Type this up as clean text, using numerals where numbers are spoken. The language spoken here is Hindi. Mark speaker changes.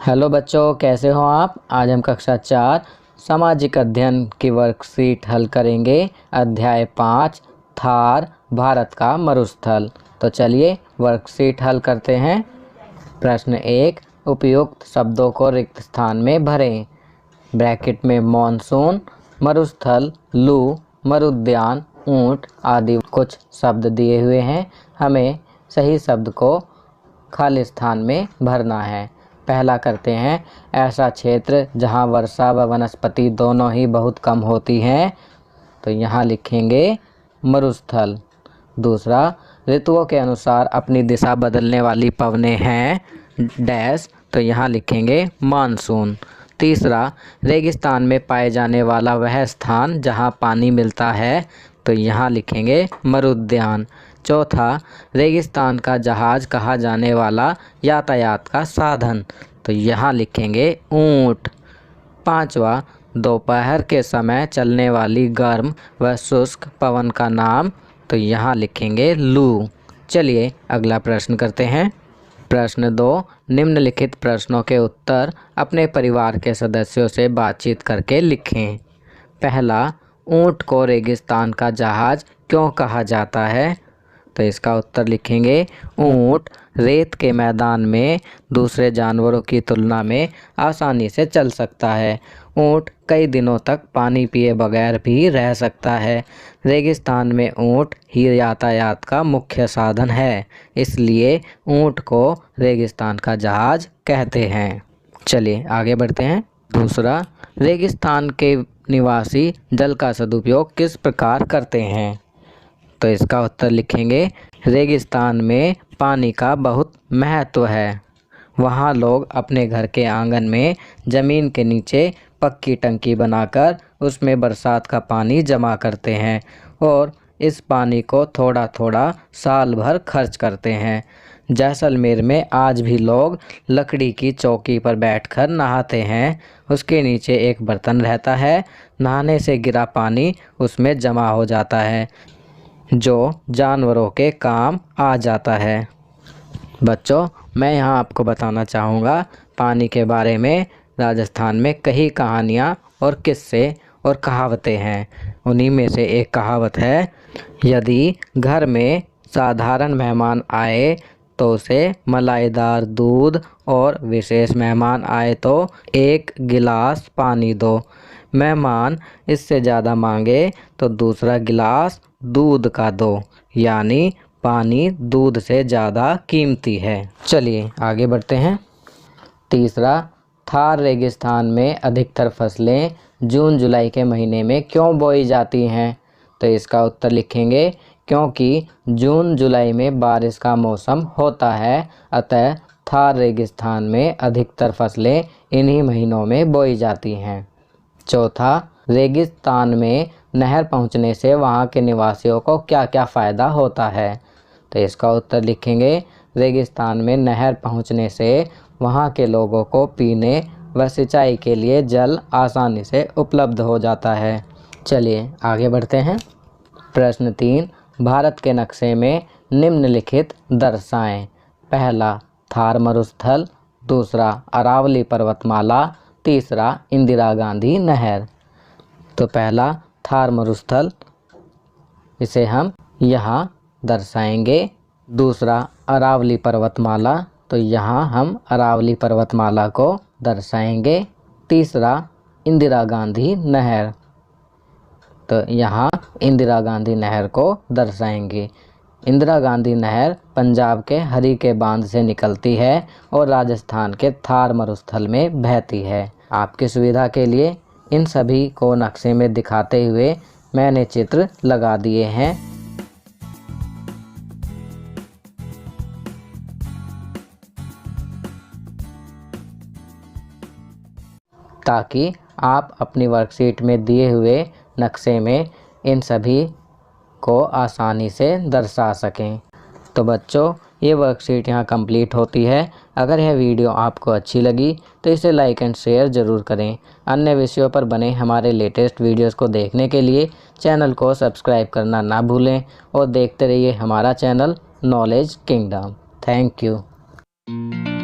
Speaker 1: हेलो बच्चों, कैसे हो आप। आज हम कक्षा 4 सामाजिक अध्ययन की वर्कशीट हल करेंगे। अध्याय 5 थार भारत का मरुस्थल। तो चलिए वर्कशीट हल करते हैं। प्रश्न 1, उपयुक्त शब्दों को रिक्त स्थान में भरें। ब्रैकेट में मॉनसून, मरुस्थल, लू, मरुद्यान, ऊंट आदि कुछ शब्द दिए हुए हैं। हमें सही शब्द को खाली स्थान में भरना है। पहला करते हैं, ऐसा क्षेत्र जहां वर्षा व वनस्पति दोनों ही बहुत कम होती हैं, तो यहाँ लिखेंगे मरुस्थल। दूसरा, ऋतुओं के अनुसार अपनी दिशा बदलने वाली पवनें हैं डैश, तो यहाँ लिखेंगे मानसून। तीसरा, रेगिस्तान में पाए जाने वाला वह स्थान जहाँ पानी मिलता है, तो यहाँ लिखेंगे मरुद्यान। चौथा, रेगिस्तान का जहाज कहा जाने वाला यातायात का साधन, तो यहाँ लिखेंगे ऊंट। पांचवा, दोपहर के समय चलने वाली गर्म व शुष्क पवन का नाम, तो यहाँ लिखेंगे लू। चलिए अगला प्रश्न करते हैं। प्रश्न 2, निम्नलिखित प्रश्नों के उत्तर अपने परिवार के सदस्यों से बातचीत करके लिखें। पहला, ऊंट को रेगिस्तान का जहाज क्यों कहा जाता है, तो इसका उत्तर लिखेंगे ऊंट रेत के मैदान में दूसरे जानवरों की तुलना में आसानी से चल सकता है। ऊंट कई दिनों तक पानी पिए बगैर भी रह सकता है। रेगिस्तान में ऊंट ही यातायात का मुख्य साधन है, इसलिए ऊंट को रेगिस्तान का जहाज कहते हैं। चलिए आगे बढ़ते हैं। दूसरा, रेगिस्तान के निवासी जल का सदुपयोग किस प्रकार करते हैं, तो इसका उत्तर लिखेंगे रेगिस्तान में पानी का बहुत महत्व है। वहाँ लोग अपने घर के आंगन में ज़मीन के नीचे पक्की टंकी बनाकर उसमें बरसात का पानी जमा करते हैं और इस पानी को थोड़ा थोड़ा साल भर खर्च करते हैं। जैसलमेर में आज भी लोग लकड़ी की चौकी पर बैठकर नहाते हैं। उसके नीचे एक बर्तन रहता है, नहाने से गिरा पानी उसमें जमा हो जाता है, जो जानवरों के काम आ जाता है। बच्चों, मैं यहाँ आपको बताना चाहूँगा पानी के बारे में। राजस्थान में कई कहानियाँ और किस्से और कहावतें हैं। उन्हीं में से एक कहावत है, यदि घर में साधारण मेहमान आए तो उसे मलाईदार दूध और विशेष मेहमान आए तो 1 गिलास पानी दो। मेहमान इससे ज़्यादा मांगे तो दूसरा गिलास दूध का दो, यानी पानी दूध से ज़्यादा कीमती है। चलिए आगे बढ़ते हैं। तीसरा, थार रेगिस्तान में अधिकतर फसलें जून जुलाई के महीने में क्यों बोई जाती हैं, तो इसका उत्तर लिखेंगे क्योंकि जून जुलाई में बारिश का मौसम होता है, अतः थार रेगिस्तान में अधिकतर फसलें इन्हीं महीनों में बोई जाती हैं। चौथा, रेगिस्तान में नहर पहुंचने से वहां के निवासियों को क्या क्या फ़ायदा होता है, तो इसका उत्तर लिखेंगे रेगिस्तान में नहर पहुंचने से वहां के लोगों को पीने व सिंचाई के लिए जल आसानी से उपलब्ध हो जाता है। चलिए आगे बढ़ते हैं। प्रश्न 3, भारत के नक्शे में निम्नलिखित दर्शाएं। पहला, थार मरुस्थल। दूसरा, अरावली पर्वतमाला। तीसरा, इंदिरा गांधी नहर। तो पहला, थार मरुस्थल, इसे हम यहाँ दर्शाएंगे। दूसरा, अरावली पर्वतमाला, तो यहाँ हम अरावली पर्वतमाला को दर्शाएंगे। तीसरा, इंदिरा गांधी नहर, तो यहाँ इंदिरा गांधी नहर को दर्शाएंगे। इंदिरा गांधी नहर पंजाब के हरी के बांध से निकलती है और राजस्थान के थार मरुस्थल में बहती है। आपकी सुविधा के लिए इन सभी को नक्शे में दिखाते हुए मैंने चित्र लगा दिए हैं। ताकि आप अपनी वर्कशीट में दिए हुए नक्शे में इन सभी को आसानी से दर्शा सकें। तो बच्चों, ये वर्कशीट यहाँ कंप्लीट होती है। अगर यह वीडियो आपको अच्छी लगी तो इसे लाइक एंड शेयर ज़रूर करें। अन्य विषयों पर बने हमारे लेटेस्ट वीडियोस को देखने के लिए चैनल को सब्सक्राइब करना ना भूलें और देखते रहिए हमारा channel knowledge kingdom. Thank you.